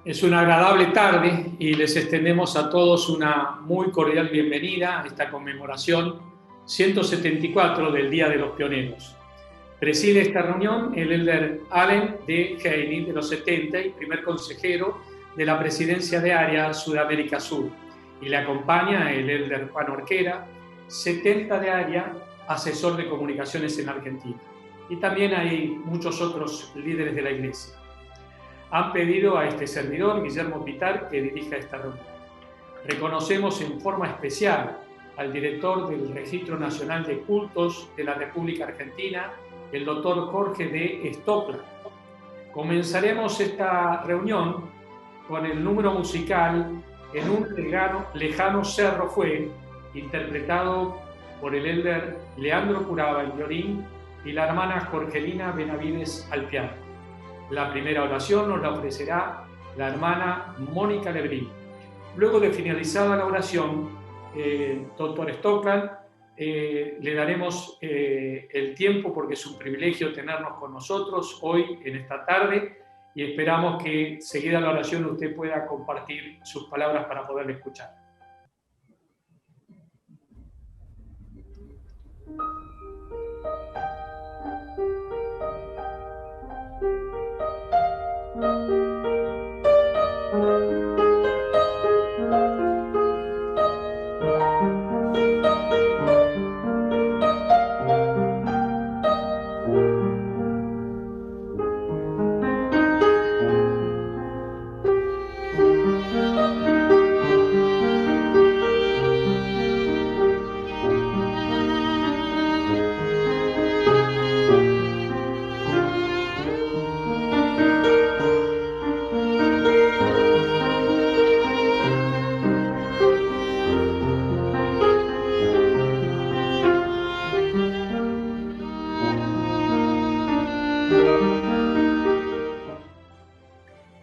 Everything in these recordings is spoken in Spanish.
Es una agradable tarde y les extendemos a todos una muy cordial bienvenida a esta conmemoración 174 del Día de los Pioneros. Preside esta reunión el elder Allen D. Haney, de los 70 y primer consejero de la Presidencia de Área Sudamérica Sur. Y le acompaña el elder Juan Orquera, 70 de Área, asesor de comunicaciones en Argentina. Y también hay muchos otros líderes de la Iglesia. Han pedido a este servidor, Guillermo Pitar, que dirija esta reunión. Reconocemos en forma especial al director del Registro Nacional de Cultos de la República Argentina, el doctor Jorge D. Stokland. Comenzaremos esta reunión con el número musical En un lejano cerro fue, interpretado por el elder Leandro Curaba en violín y la hermana Jorgelina Benavides al piano. La primera oración nos la ofrecerá la hermana Mónica Lebrín. Luego de finalizada la oración, doctor Stokland, le daremos el tiempo, porque es un privilegio tenernos con nosotros hoy en esta tarde, y esperamos que seguida la oración usted pueda compartir sus palabras para poderle escuchar.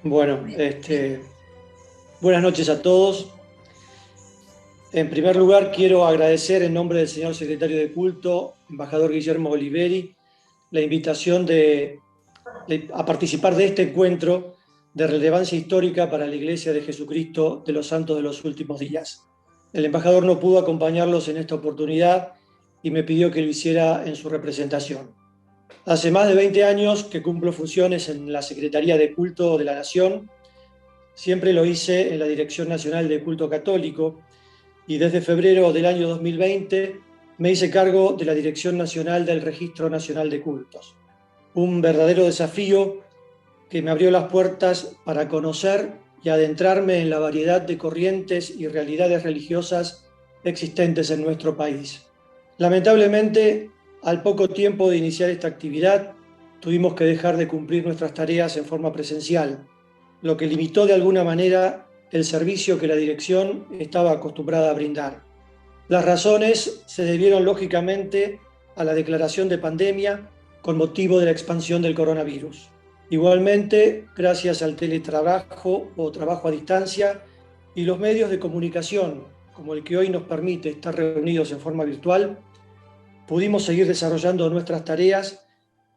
Bueno, buenas noches a todos. En primer lugar, quiero agradecer en nombre del señor secretario de Culto, embajador Guillermo Oliveri, la invitación a participar de este encuentro de relevancia histórica para la Iglesia de Jesucristo de los Santos de los Últimos Días. El embajador no pudo acompañarlos en esta oportunidad y me pidió que lo hiciera en su representación. Hace más de 20 años que cumplo funciones en la Secretaría de Culto de la Nación. Siempre lo hice en la Dirección Nacional de Culto Católico y desde febrero del año 2020 me hice cargo de la Dirección Nacional del Registro Nacional de Cultos. Un verdadero desafío que me abrió las puertas para conocer y adentrarme en la variedad de corrientes y realidades religiosas existentes en nuestro país. Lamentablemente, al poco tiempo de iniciar esta actividad, tuvimos que dejar de cumplir nuestras tareas en forma presencial, lo que limitó de alguna manera el servicio que la dirección estaba acostumbrada a brindar. Las razones se debieron lógicamente a la declaración de pandemia con motivo de la expansión del coronavirus. Igualmente, gracias al teletrabajo o trabajo a distancia y los medios de comunicación, como el que hoy nos permite estar reunidos en forma virtual, pudimos seguir desarrollando nuestras tareas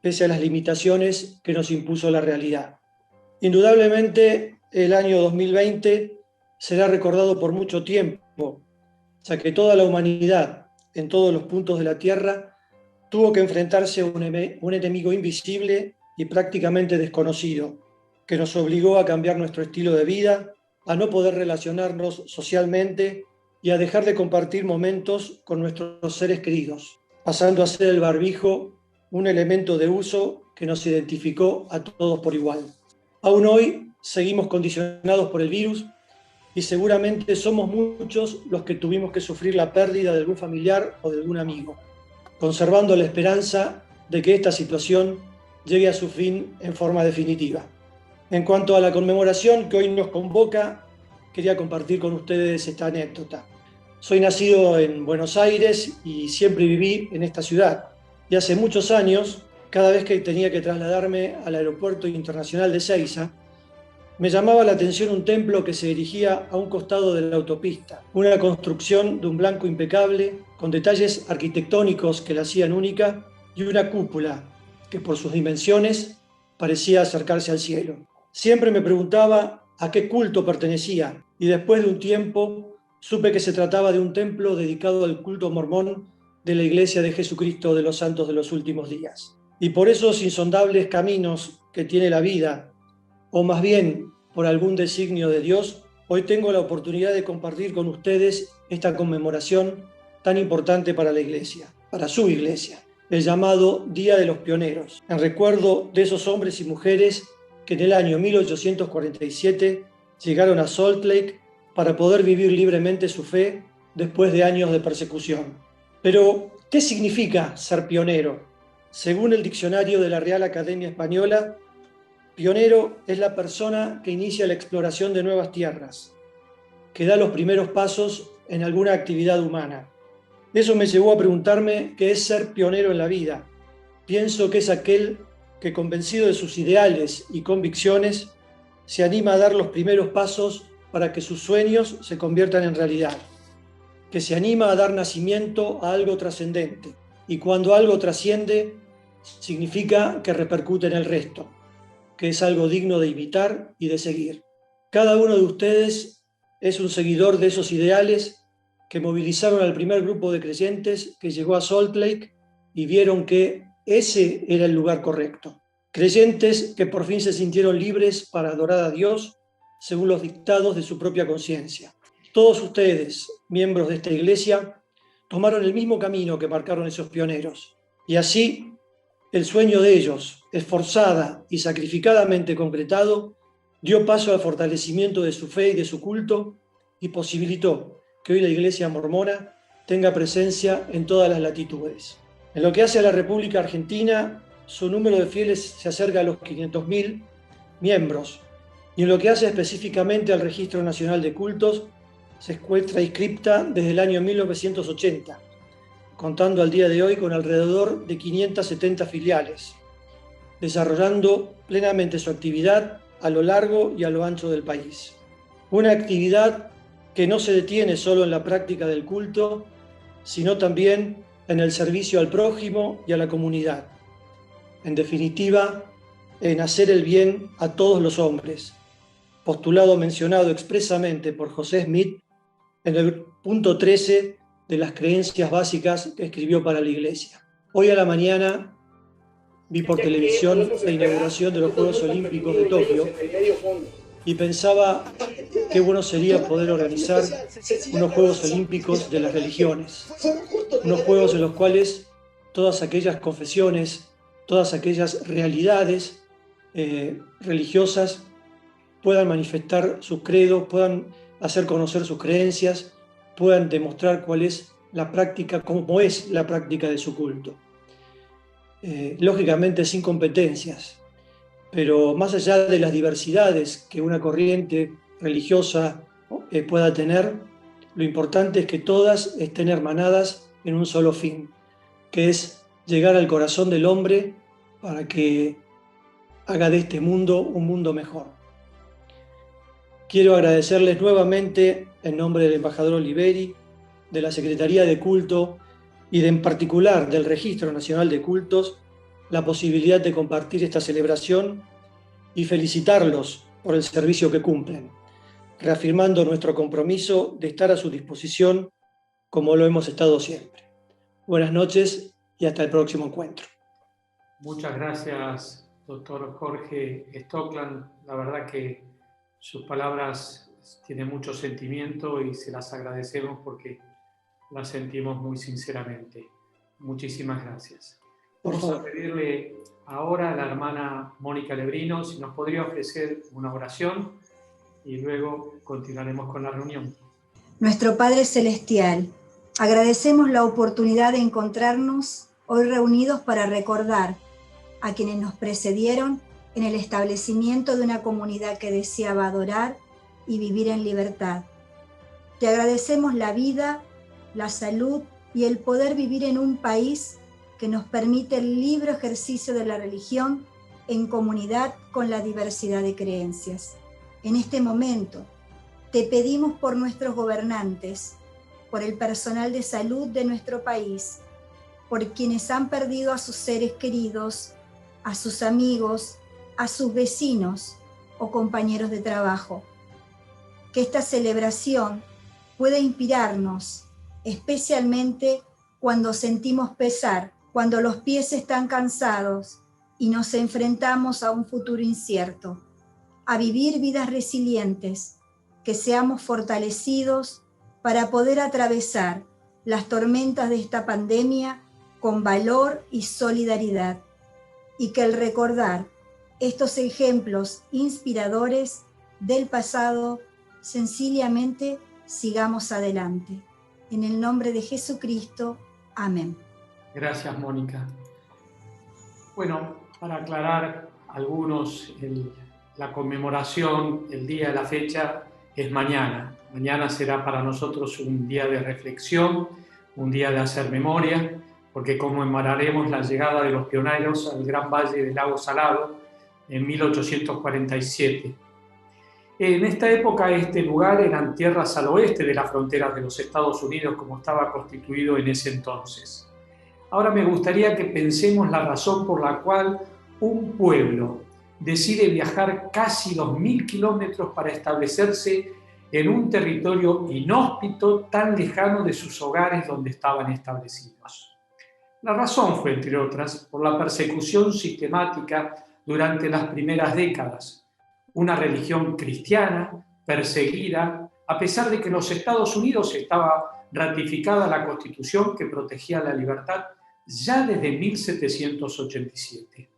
pese a las limitaciones que nos impuso la realidad. Indudablemente, el año 2020 será recordado por mucho tiempo, ya que toda la humanidad, en todos los puntos de la Tierra, tuvo que enfrentarse a un enemigo invisible y prácticamente desconocido, que nos obligó a cambiar nuestro estilo de vida, a no poder relacionarnos socialmente y a dejar de compartir momentos con nuestros seres queridos, pasando a ser el barbijo un elemento de uso que nos identificó a todos por igual. Aún hoy seguimos condicionados por el virus y seguramente somos muchos los que tuvimos que sufrir la pérdida de algún familiar o de algún amigo, conservando la esperanza de que esta situación llegue a su fin en forma definitiva. En cuanto a la conmemoración que hoy nos convoca, quería compartir con ustedes esta anécdota. Soy nacido en Buenos Aires y siempre viví en esta ciudad. Y hace muchos años, cada vez que tenía que trasladarme al Aeropuerto Internacional de Ezeiza, me llamaba la atención un templo que se dirigía a un costado de la autopista, una construcción de un blanco impecable, con detalles arquitectónicos que la hacían única, y una cúpula que por sus dimensiones parecía acercarse al cielo. Siempre me preguntaba a qué culto pertenecía y después de un tiempo supe que se trataba de un templo dedicado al culto mormón de la Iglesia de Jesucristo de los Santos de los Últimos Días. Y por esos insondables caminos que tiene la vida, o más bien por algún designio de Dios, hoy tengo la oportunidad de compartir con ustedes esta conmemoración tan importante para la Iglesia, para su Iglesia, el llamado Día de los Pioneros, en recuerdo de esos hombres y mujeres que en el año 1847 llegaron a Salt Lake para poder vivir libremente su fe después de años de persecución. Pero, ¿qué significa ser pionero? Según el diccionario de la Real Academia Española, pionero es la persona que inicia la exploración de nuevas tierras, que da los primeros pasos en alguna actividad humana. Eso me llevó a preguntarme qué es ser pionero en la vida. Pienso que es aquel que, convencido de sus ideales y convicciones, se anima a dar los primeros pasos para que sus sueños se conviertan en realidad, que se anima a dar nacimiento a algo trascendente, y cuando algo trasciende, significa que repercute en el resto, que es algo digno de imitar y de seguir. Cada uno de ustedes es un seguidor de esos ideales que movilizaron al primer grupo de creyentes que llegó a Salt Lake y vieron que ese era el lugar correcto. Creyentes que por fin se sintieron libres para adorar a Dios según los dictados de su propia conciencia. Todos ustedes, miembros de esta iglesia, tomaron el mismo camino que marcaron esos pioneros. Y así, el sueño de ellos, esforzada y sacrificadamente concretado, dio paso al fortalecimiento de su fe y de su culto y posibilitó que hoy la Iglesia mormona tenga presencia en todas las latitudes. En lo que hace a la República Argentina, su número de fieles se acerca a los 500.000 miembros, y en lo que hace específicamente al Registro Nacional de Cultos, se encuentra inscripta desde el año 1980, contando al día de hoy con alrededor de 570 filiales, desarrollando plenamente su actividad a lo largo y a lo ancho del país. Una actividad que no se detiene solo en la práctica del culto, sino también en el servicio al prójimo y a la comunidad. En definitiva, en hacer el bien a todos los hombres, postulado mencionado expresamente por José Smith en el punto 13 de las creencias básicas que escribió para la Iglesia. Hoy a la mañana vi por televisión la inauguración de los Juegos Olímpicos de Tokio y pensaba qué bueno sería poder organizar unos Juegos Olímpicos de las religiones, unos Juegos en los cuales todas aquellas confesiones, todas aquellas realidades religiosas puedan manifestar sus credos, puedan hacer conocer sus creencias, puedan demostrar cuál es la práctica, cómo es la práctica de su culto. Lógicamente sin competencias, pero más allá de las diversidades que una corriente religiosa pueda tener, lo importante es que todas estén hermanadas en un solo fin, que es llegar al corazón del hombre para que haga de este mundo un mundo mejor. Quiero agradecerles nuevamente en nombre del embajador Oliveri, de la Secretaría de Culto y en particular del Registro Nacional de Cultos la posibilidad de compartir esta celebración y felicitarlos por el servicio que cumplen, reafirmando nuestro compromiso de estar a su disposición como lo hemos estado siempre. Buenas noches y hasta el próximo encuentro. Muchas gracias, doctor Jorge Stockland. La verdad que sus palabras tienen mucho sentimiento y se las agradecemos porque las sentimos muy sinceramente. Muchísimas gracias. Vamos a pedirle ahora a la hermana Mónica Lebrino si nos podría ofrecer una oración y luego continuaremos con la reunión. Nuestro Padre Celestial, agradecemos la oportunidad de encontrarnos hoy reunidos para recordar a quienes nos precedieron en el establecimiento de una comunidad que deseaba adorar y vivir en libertad. Te agradecemos la vida, la salud y el poder vivir en un país que nos permite el libre ejercicio de la religión en comunidad con la diversidad de creencias. En este momento, te pedimos por nuestros gobernantes, por el personal de salud de nuestro país, por quienes han perdido a sus seres queridos, a sus amigos, a sus vecinos o compañeros de trabajo, que esta celebración pueda inspirarnos, especialmente cuando sentimos pesar, cuando los pies están cansados y nos enfrentamos a un futuro incierto, a vivir vidas resilientes, que seamos fortalecidos para poder atravesar las tormentas de esta pandemia con valor y solidaridad, y que al recordar estos ejemplos inspiradores del pasado, sencillamente sigamos adelante. En el nombre de Jesucristo, amén. Gracias, Mónica. Bueno, para aclarar algunos, la conmemoración, el día, la fecha, es mañana. Mañana será para nosotros un día de reflexión, un día de hacer memoria, porque conmemoraremos la llegada de los pioneros al Gran Valle del Lago Salado en 1847. En esta época, este lugar eran tierras al oeste de las fronteras de los Estados Unidos, como estaba constituido en ese entonces. Ahora me gustaría que pensemos la razón por la cual un pueblo decide viajar casi 2.000 kilómetros para establecerse en un territorio inhóspito tan lejano de sus hogares donde estaban establecidos. La razón fue, entre otras, por la persecución sistemática durante las primeras décadas. Una religión cristiana perseguida, a pesar de que en los Estados Unidos estaba ratificada la Constitución que protegía la libertad ya desde 1787.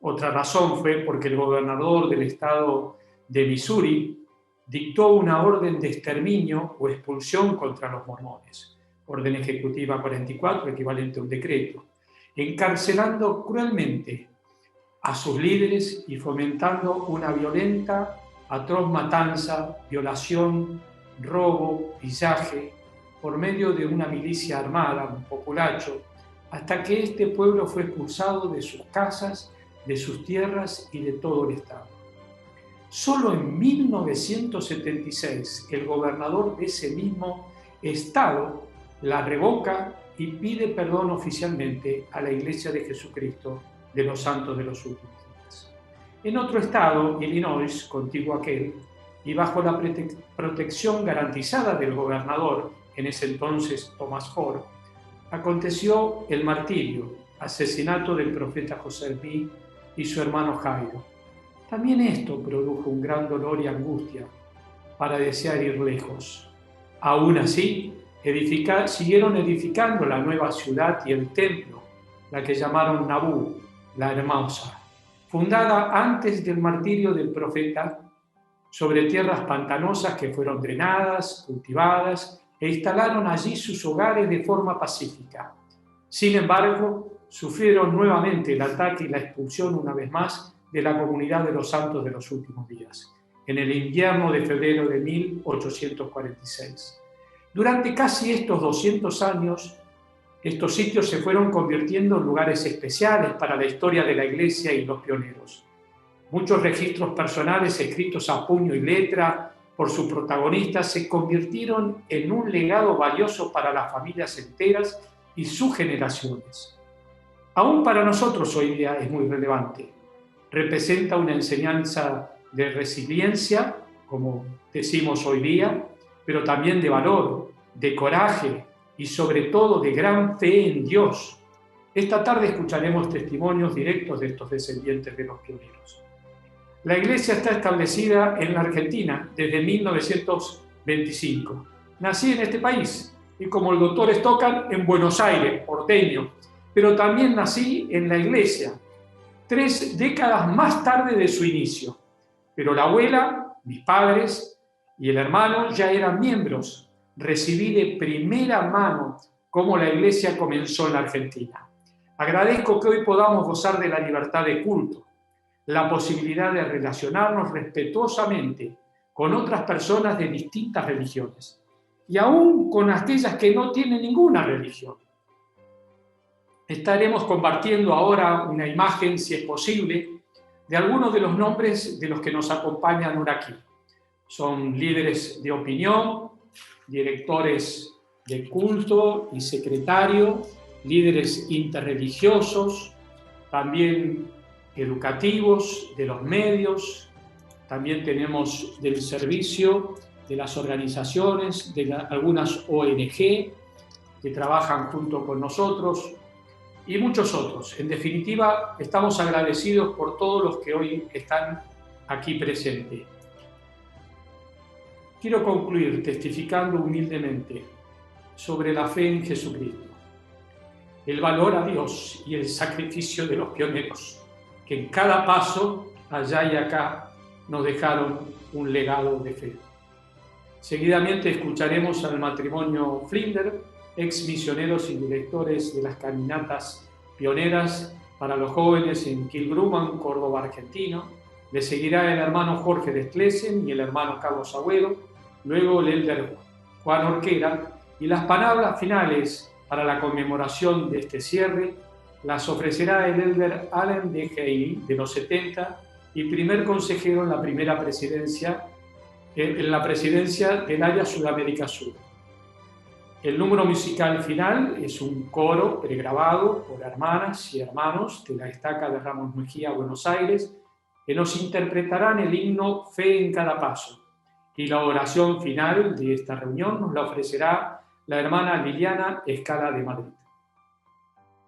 Otra razón fue porque el gobernador del estado de Missouri dictó una orden de exterminio o expulsión contra los mormones, orden ejecutiva 44, equivalente a un decreto, encarcelando cruelmente a sus líderes y fomentando una violenta, atroz matanza, violación, robo, pillaje, por medio de una milicia armada, un populacho, hasta que este pueblo fue expulsado de sus casas, de sus tierras y de todo el estado. Solo en 1976 el gobernador de ese mismo estado la revoca y pide perdón oficialmente a la Iglesia de Jesucristo de los Santos de los Últimos Días. En otro estado, Illinois, contiguo a aquel, y bajo la protección garantizada del gobernador, en ese entonces Thomas Ford, aconteció el martirio, asesinato del profeta José Smith y su hermano Jairo. También esto produjo un gran dolor y angustia para desear ir lejos. Aún así, siguieron edificando la nueva ciudad y el templo, la que llamaron Nabú, la hermosa, fundada antes del martirio del profeta, sobre tierras pantanosas que fueron drenadas, cultivadas, e instalaron allí sus hogares de forma pacífica. Sin embargo, sufrieron nuevamente el ataque y la expulsión una vez más de la comunidad de los Santos de los Últimos Días, en el invierno de febrero de 1846. Durante casi estos 200 años, estos sitios se fueron convirtiendo en lugares especiales para la historia de la Iglesia y los pioneros. Muchos registros personales escritos a puño y letra por sus protagonistas se convirtieron en un legado valioso para las familias enteras y sus generaciones. Aún para nosotros hoy día es muy relevante. Representa una enseñanza de resiliencia, como decimos hoy día, pero también de valor, de coraje y sobre todo de gran fe en Dios. Esta tarde escucharemos testimonios directos de estos descendientes de los pioneros. La Iglesia está establecida en la Argentina desde 1925. Nací en este país y, como el doctor Stokan, en Buenos Aires, porteño, pero también nací en la Iglesia, 3 décadas más tarde de su inicio. Pero la abuela, mis padres y el hermano ya eran miembros. Recibí de primera mano cómo la Iglesia comenzó en la Argentina. Agradezco que hoy podamos gozar de la libertad de culto, la posibilidad de relacionarnos respetuosamente con otras personas de distintas religiones y aún con aquellas que no tienen ninguna religión. Estaremos compartiendo ahora una imagen, si es posible, de algunos de los nombres de los que nos acompañan ahora aquí. Son líderes de opinión, directores de culto y secretario, líderes interreligiosos, también educativos, de los medios, también tenemos del servicio de las organizaciones, de algunas ONG que trabajan junto con nosotros y muchos otros. En definitiva, estamos agradecidos por todos los que hoy están aquí presentes. Quiero concluir testificando humildemente sobre la fe en Jesucristo, el valor a Dios y el sacrificio de los pioneros, que en cada paso, allá y acá, nos dejaron un legado de fe. Seguidamente escucharemos al matrimonio Flinder, ex misioneros y directores de las caminatas pioneras para los jóvenes en Quilgruman, Córdoba, Argentino. Le seguirá el hermano Jorge de Schlesen y el hermano Carlos Agüero, luego el elder Juan Orquera, y las palabras finales para la conmemoración de este cierre las ofrecerá el elder Allen de Heil, de los 70, y primer consejero en la primera presidencia, en la presidencia del área Sudamérica Sur. El número musical final es un coro pregrabado por hermanas y hermanos de la Estaca de Ramos Mejía, Buenos Aires, que nos interpretarán el himno Fe en cada paso. Y la oración final de esta reunión nos la ofrecerá la hermana Liliana Escala de Madrid.